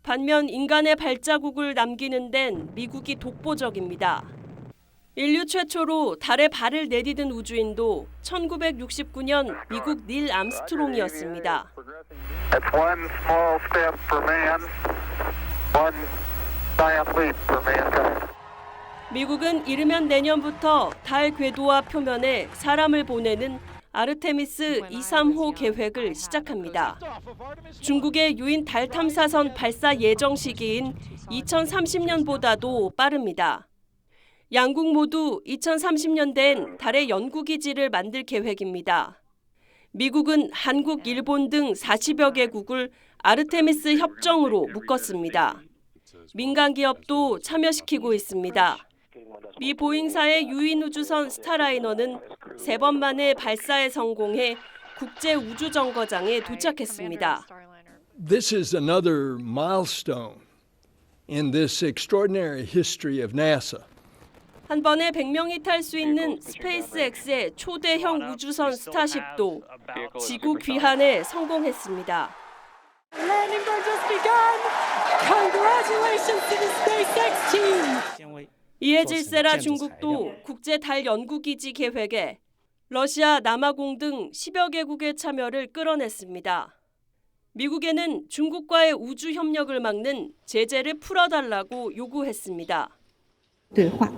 반면 인간의 발자국을 남기는 데는 미국이 독보적입니다. 인류 최초로 달에 발을 내디딘 우주인도 1969년 미국 닐 암스트롱이었습니다. 미국은 이르면 내년부터 달 궤도와 표면에 사람을 보내는 아르테미스 2-3호 계획을 시작합니다. 중국의 유인 달 탐사선 발사 예정 시기인 2030년보다도 빠릅니다. 양국 모두 2030년대엔 달의 연구기지를 만들 계획입니다. 미국은 한국, 일본 등 40여 개국을 아르테미스 협정으로 묶었습니다. 민간 기업도 참여시키고 있습니다. 미 보잉사의 유인 우주선 스타라이너는 3번 만에 발사에 성공해 국제 우주 정거장에 도착했습니다. This is another milestone in this extraordinary history of NASA. 한 번에 100명이 탈 수 있는 스페이스X의 초대형 우주선 스타쉽도 지구 귀환에 성공했습니다. Landing burn just begun. Congratulations to the SpaceX team. 이에 질세라 중국도 국제 달 연구기지 계획에 러시아, 남아공 등 10여 개국의 참여를 끌어냈습니다. 미국에는 중국과의 우주 협력을 막는 제재를 풀어달라고 요구했습니다. 对话。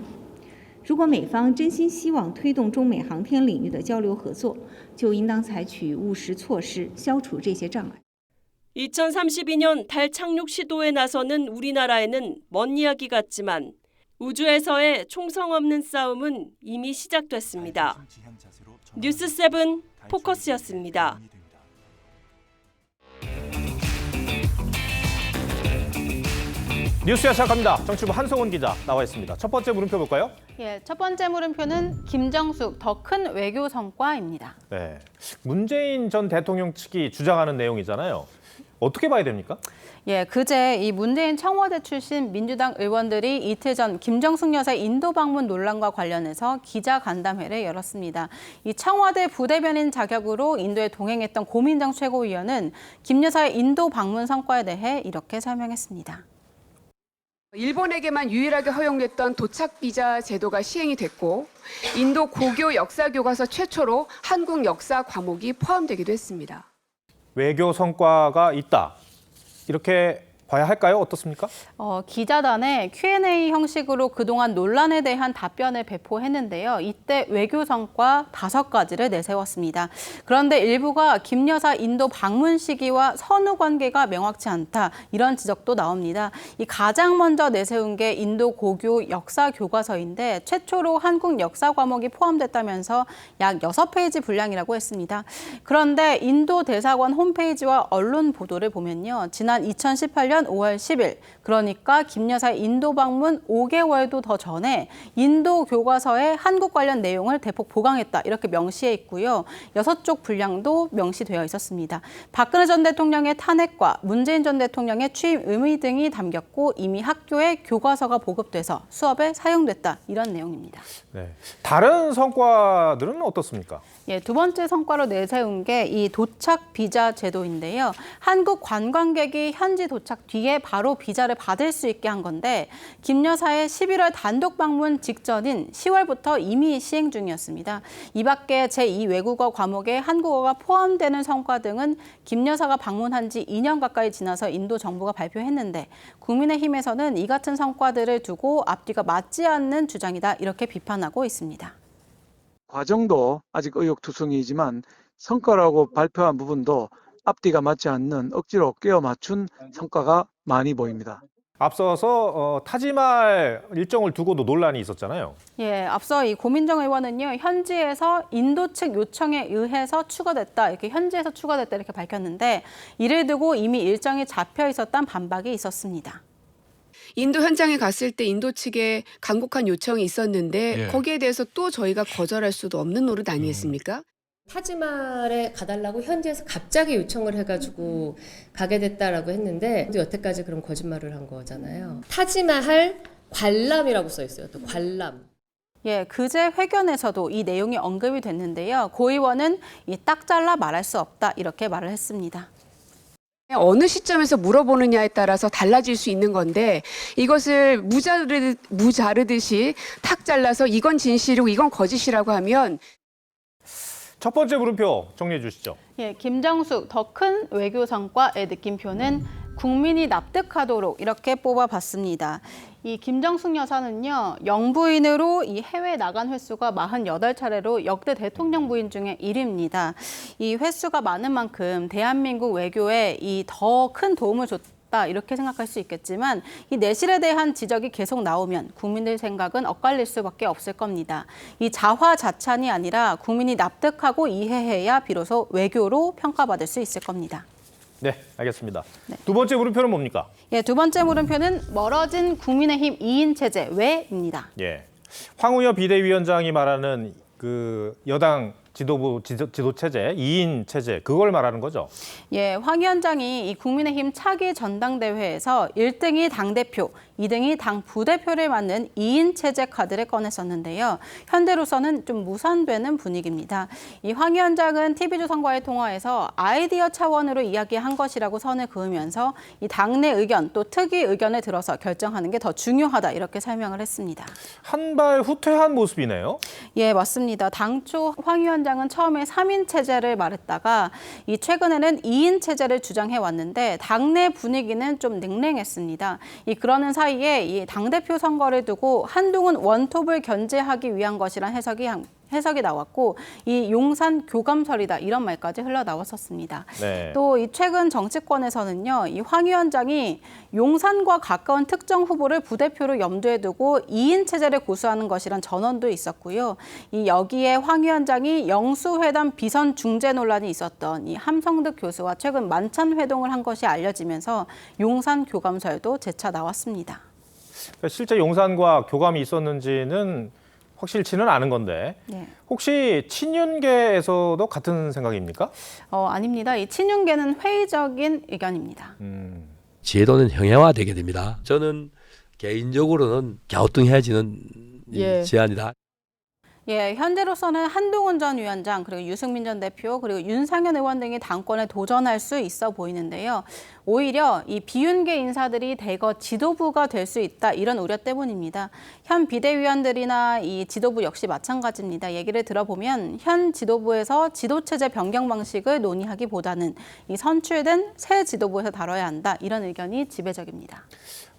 如果美方真心希望推动中美航天领域的交流合作，就应当采取务实措施，消除这些障碍。 2032년 달 착륙 시도에 나서는 우리나라에는 먼 이야기 같지만 우주에서의 총성 없는 싸움은 이미 시작됐습니다. 뉴스7 포커스였습니다. 뉴스야 시작합니다. 정치부 한성원 기자 나와 있습니다. 첫 번째 물음표 볼까요? 예, 첫 번째 물음표는 김정숙 더 큰 외교 성과입니다. 네, 문재인 전 대통령 측이 주장하는 내용이잖아요. 어떻게 봐야 됩니까? 예, 그제 이 문재인 청와대 출신 민주당 의원들이 이틀 전 김정숙 여사의 인도 방문 논란과 관련해서 기자 간담회를 열었습니다. 이 청와대 부대변인 자격으로 인도에 동행했던 고민정 최고위원은 김 여사의 인도 방문 성과에 대해 이렇게 설명했습니다. 일본에게만 유일하게 허용됐던 도착 비자 제도가 시행이 됐고 인도 고교 역사 교과서 최초로 한국 역사 과목이 포함되기도 했습니다. 외교 성과가 있다. 이렇게 봐야 할까요? 어떻습니까? 기자단에 Q&A 형식으로 그동안 논란에 대한 답변을 배포했는데요. 이때 외교 성과 5가지를 내세웠습니다. 그런데 일부가 김 여사 인도 방문 시기와 선후 관계가 명확치 않다. 이런 지적도 나옵니다. 이 가장 먼저 내세운 게 인도 고교 역사 교과서인데 최초로 한국 역사 과목이 포함됐다면서 약 6페이지 분량이라고 했습니다. 그런데 인도 대사관 홈페이지와 언론 보도를 보면요. 지난 2018년 5월 10일, 그러니까 김 여사의 인도 방문 5개월도 더 전에 인도 교과서에 한국 관련 내용을 대폭 보강했다. 이렇게 명시해 있고요. 6쪽 분량도 명시되어 있었습니다. 박근혜 전 대통령의 탄핵과 문재인 전 대통령의 취임 의미 등이 담겼고 이미 학교에 교과서가 보급돼서 수업에 사용됐다. 이런 내용입니다. 네. 다른 성과들은 어떻습니까? 예, 두 번째 성과로 내세운 게 이 도착 비자 제도인데요. 한국 관광객이 현지 도착 뒤에 바로 비자를 받을 수 있게 한 건데 김 여사의 11월 단독 방문 직전인 10월부터 이미 시행 중이었습니다. 이 밖에 제2 외국어 과목에 한국어가 포함되는 성과 등은 김 여사가 방문한 지 2년 가까이 지나서 인도 정부가 발표했는데 국민의힘에서는 이 같은 성과들을 두고 앞뒤가 맞지 않는 주장이다 이렇게 비판하고 있습니다. 과정도 아직 의혹투성이지만 성과라고 발표한 부분도 앞뒤가 맞지 않는 억지로 꿰어 맞춘 성과가 많이 보입니다. 앞서서 타지말 일정을 두고도 논란이 있었잖아요. 예, 앞서 이 고민정 의원은요, 현지에서 인도 측 요청에 의해서 추가됐다, 이렇게 현지에서 추가됐다 이렇게 밝혔는데 이를 두고 이미 일정이 잡혀 있었다는 반박이 있었습니다. 인도 현장에 갔을 때 인도 측에 간곡한 요청이 있었는데 거기에 대해서 또 저희가 거절할 수도 없는 노릇 아니겠습니까? 타지말에 가달라고 현지에서 갑자기 요청을 해가지고 가게 됐다라고 했는데 여태까지 그런 거짓말을 한 거잖아요. 타지말 관람이라고 써 있어요. 또 관람. 예, 그제 회견에서도 이 내용이 언급이 됐는데요. 고 의원은 딱 잘라 말할 수 없다 이렇게 말을 했습니다. 어느 시점에서 물어보느냐에 따라서 달라질 수 있는 건데 이것을 무자르듯이 탁 잘라서 이건 진실이고 이건 거짓이라고 하면 첫 번째 물음표 정리해 주시죠. 예, 김정숙 더 큰 외교 성과의 느낌표는 국민이 납득하도록 이렇게 뽑아봤습니다. 이 김정숙 여사는요, 영부인으로 이 해외 나간 횟수가 48차례로 역대 대통령 부인 중에 1위입니다. 이 횟수가 많은 만큼 대한민국 외교에 이 더 큰 도움을 줬다 이렇게 생각할 수 있겠지만 이 내실에 대한 지적이 계속 나오면 국민들 생각은 엇갈릴 수밖에 없을 겁니다. 이 자화자찬이 아니라 국민이 납득하고 이해해야 비로소 외교로 평가받을 수 있을 겁니다. 네, 알겠습니다. 네. 두 번째 물음표는 뭡니까? 예, 두 번째 물음표는 멀어진 국민의힘 2인 체제 왜입니다. 예, 황우여 비대위원장이 말하는 그 여당 지도부 지도 체제, 2인 체제 그걸 말하는 거죠? 예, 황 위원장이 이 국민의힘 차기 전당대회에서 1등이 당대표, 2등이 당 부대표를 맡는 2인 체제 카드를 꺼냈었는데요. 현재로서는 좀 무산되는 분위기입니다. 이 황 위원장은 TV조선과의 통화에서 아이디어 차원으로 이야기한 것이라고 선을 그으면서 이 당내 의견 또 특위 의견을 들어서 결정하는 게 더 중요하다 이렇게 설명을 했습니다. 한 발 후퇴한 모습이네요. 예, 맞습니다. 당초 황 위원장 위원장은 처음에 3인 체제를 말했다가 최근에는 2인 체제를 주장해 왔는데 당내 분위기는 좀 냉랭했습니다. 그러는 사이에 이 당대표 선거를 두고 한동훈 원톱을 견제하기 위한 것이란 해석이 나왔고 이 용산 교감설이다 이런 말까지 흘러나왔었습니다. 네. 또 이 최근 정치권에서는요, 이 황 위원장이 용산과 가까운 특정 후보를 부대표로 염두에 두고 2인 체제를 고수하는 것이란 전언도 있었고요. 여기에 황 위원장이 영수회담 비선 중재 논란이 있었던 이 함성득 교수와 최근 만찬 회동을 한 것이 알려지면서 용산 교감설도 재차 나왔습니다. 실제 용산과 교감이 있었는지는 확실치는 않은 건데 네. 혹시 친윤계에서도 같은 생각입니까? 아닙니다. 이 친윤계는 회의적인 의견입니다. 제도는 형해화되게 됩니다. 저는 개인적으로는 갸우뚱해지는 제안이다. 현재로서는 한동훈 전 위원장, 그리고 유승민 전 대표, 그리고 윤상현 의원 등이 당권에 도전할 수 있어 보이는데요. 오히려 이 비윤계 인사들이 대거 지도부가 될 수 있다 이런 우려 때문입니다. 현 비대위원들이나 이 지도부 역시 마찬가지입니다. 얘기를 들어보면 현 지도부에서 지도체제 변경 방식을 논의하기보다는 이 선출된 새 지도부에서 다뤄야 한다 이런 의견이 지배적입니다.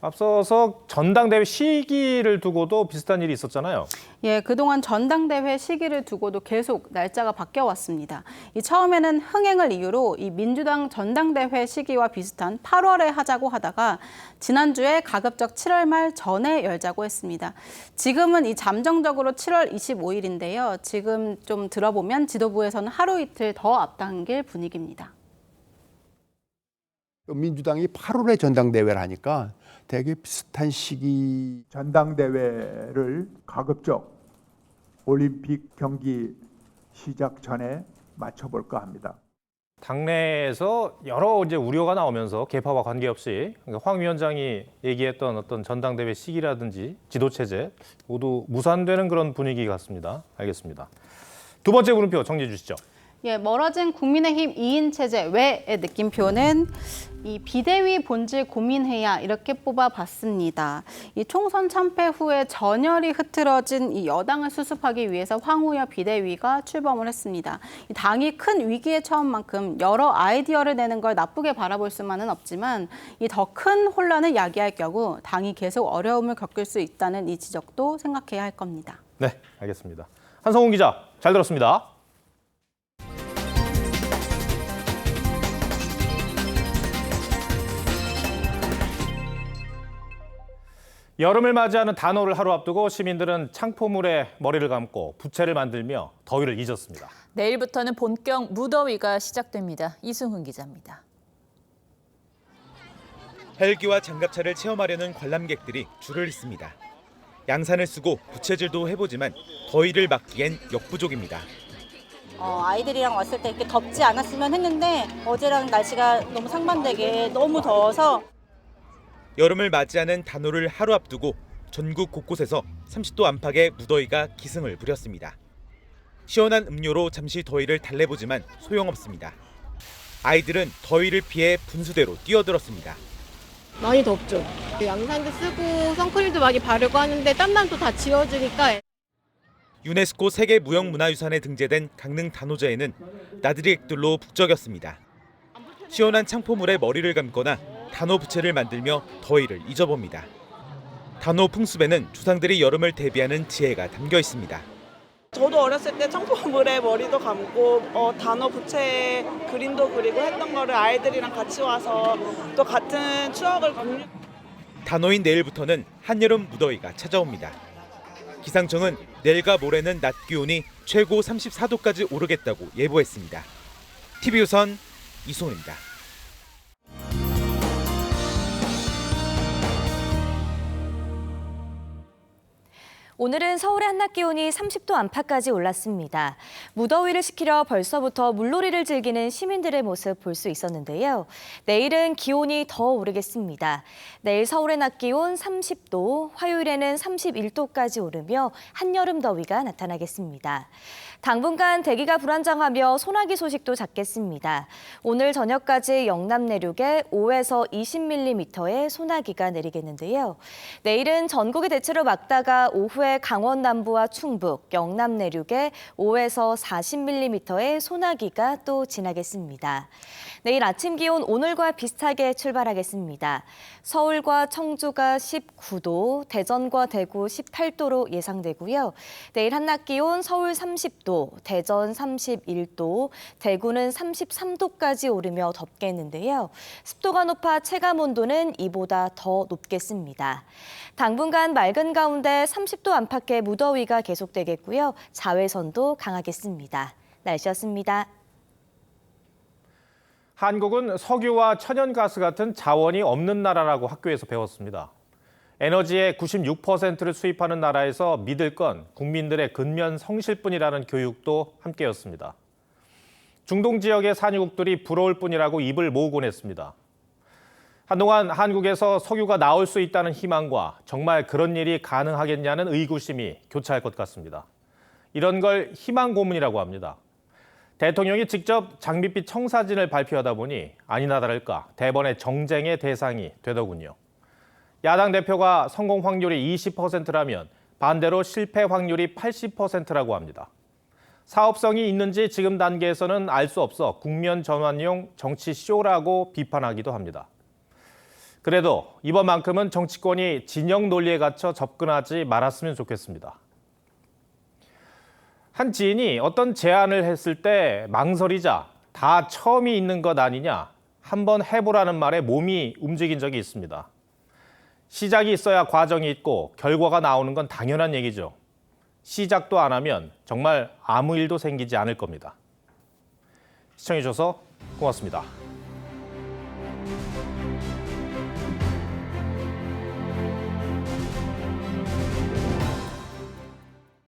앞서서 전당대회 시기를 두고도 비슷한 일이 있었잖아요. 그동안 전당대회 시기를 두고도 계속 날짜가 바뀌어 왔습니다. 처음에는 흥행을 이유로 이 민주당 전당대회 시기와 비슷한 8월에 하자고 하다가 지난주에 가급적 7월 말 전에 열자고 했습니다. 지금은 이 잠정적으로 7월 25일인데요. 지금 좀 들어보면 지도부에서는 하루 이틀 더 앞당길 분위기입니다. 민주당이 8월에 전당대회를 하니까 되게 비슷한 시기 전당대회를 가급적 올림픽 경기 시작 전에 맞춰볼까 합니다. 당내에서 여러 이제 우려가 나오면서 계파와 관계없이 황 위원장이 얘기했던 어떤 전당대회 시기라든지 지도체제 모두 무산되는 그런 분위기 같습니다. 알겠습니다. 두 번째 물음표 정리해 주시죠. 멀어진 국민의힘 2인 체제 외의 느낌표는 이 비대위 본질 고민해야 이렇게 뽑아봤습니다. 이 총선 참패 후에 전열이 흐트러진 이 여당을 수습하기 위해서 황우여 비대위가 출범을 했습니다. 이 당이 큰 위기에 처한 만큼 여러 아이디어를 내는 걸 나쁘게 바라볼 수만은 없지만 이 더 큰 혼란을 야기할 경우 당이 계속 어려움을 겪을 수 있다는 이 지적도 생각해야 할 겁니다. 네, 알겠습니다. 한성훈 기자, 잘 들었습니다. 여름을 맞이하는 단오를 하루 앞두고 시민들은 창포물에 머리를 감고 부채를 만들며 더위를 잊었습니다. 내일부터는 본격 무더위가 시작됩니다. 이승훈 기자입니다. 헬기와 장갑차를 체험하려는 관람객들이 줄을 잇습니다. 양산을 쓰고 부채질도 해보지만 더위를 막기엔 역부족입니다. 아이들이랑 왔을 때 이렇게 덥지 않았으면 했는데 어제랑 날씨가 너무 상반되게 너무 더워서 여름을 맞이하는 단오를 하루 앞두고 전국 곳곳에서 30도 안팎의 무더위가 기승을 부렸습니다. 시원한 음료로 잠시 더위를 달래보지만 소용없습니다. 아이들은 더위를 피해 분수대로 뛰어들었습니다. 많이 덥죠. 양산도 쓰고 선크림도 많이 바르고 하는데 땀남도 다 지워지니까. 유네스코 세계무형문화유산에 등재된 강릉 단오제에는 나들이 객들로 북적였습니다. 시원한 창포물에 머리를 감거나 단오 부채를 만들며 더위를 잊어봅니다. 단오 풍습에는 조상들이 여름을 대비하는 지혜가 담겨 있습니다. 저도 어렸을 때 창포물에 머리도 감고 단오 부채에 그림도 그리고 했던 거를 아이들이랑 같이 와서 또 같은 추억을 공유. 단오인 내일부터는 한여름 무더위가 찾아옵니다. 기상청은 내일과 모레는 낮 기온이 최고 34도까지 오르겠다고 예보했습니다. TV조선 이승훈입니다. 오늘은 서울의 한낮 기온이 30도 안팎까지 올랐습니다. 무더위를 식히려 벌써부터 물놀이를 즐기는 시민들의 모습 볼 수 있었는데요. 내일은 기온이 더 오르겠습니다. 내일 서울의 낮 기온 30도, 화요일에는 31도까지 오르며 한여름 더위가 나타나겠습니다. 당분간 대기가 불안정하며 소나기 소식도 잦겠습니다. 오늘 저녁까지 영남 내륙에 5에서 20mm의 소나기가 내리겠는데요. 내일은 전국이 대체로 맑다가 오후에 강원 남부와 충북, 영남 내륙에 5에서 40mm의 소나기가 또 지나겠습니다. 내일 아침 기온 오늘과 비슷하게 출발하겠습니다. 서울과 청주가 19도, 대전과 대구 18도로 예상되고요. 내일 한낮 기온 서울 30도, 대전 31도, 대구는 33도까지 오르며 덥겠는데요. 습도가 높아 체감 온도는 이보다 더 높겠습니다. 당분간 맑은 가운데 30도 안팎의 무더위가 계속되겠고요. 자외선도 강하겠습니다. 날씨였습니다. 한국은 석유와 천연가스 같은 자원이 없는 나라라고 학교에서 배웠습니다. 에너지의 96%를 수입하는 나라에서 믿을 건 국민들의 근면 성실뿐이라는 교육도 함께였습니다. 중동 지역의 산유국들이 부러울 뿐이라고 입을 모으곤 했습니다. 한동안 한국에서 석유가 나올 수 있다는 희망과 정말 그런 일이 가능하겠냐는 의구심이 교차할 것 같습니다. 이런 걸 희망 고문이라고 합니다. 대통령이 직접 장밋빛 청사진을 발표하다 보니 아니나 다를까 대번에 정쟁의 대상이 되더군요. 야당 대표가 성공 확률이 20%라면 반대로 실패 확률이 80%라고 합니다. 사업성이 있는지 지금 단계에서는 알 수 없어 국면 전환용 정치 쇼라고 비판하기도 합니다. 그래도 이번만큼은 정치권이 진영 논리에 갇혀 접근하지 말았으면 좋겠습니다. 한 지인이 어떤 제안을 했을 때 망설이자 다 처음이 있는 것 아니냐, 한번 해보라는 말에 몸이 움직인 적이 있습니다. 시작이 있어야 과정이 있고 결과가 나오는 건 당연한 얘기죠. 시작도 안 하면 정말 아무 일도 생기지 않을 겁니다. 시청해주셔서 고맙습니다.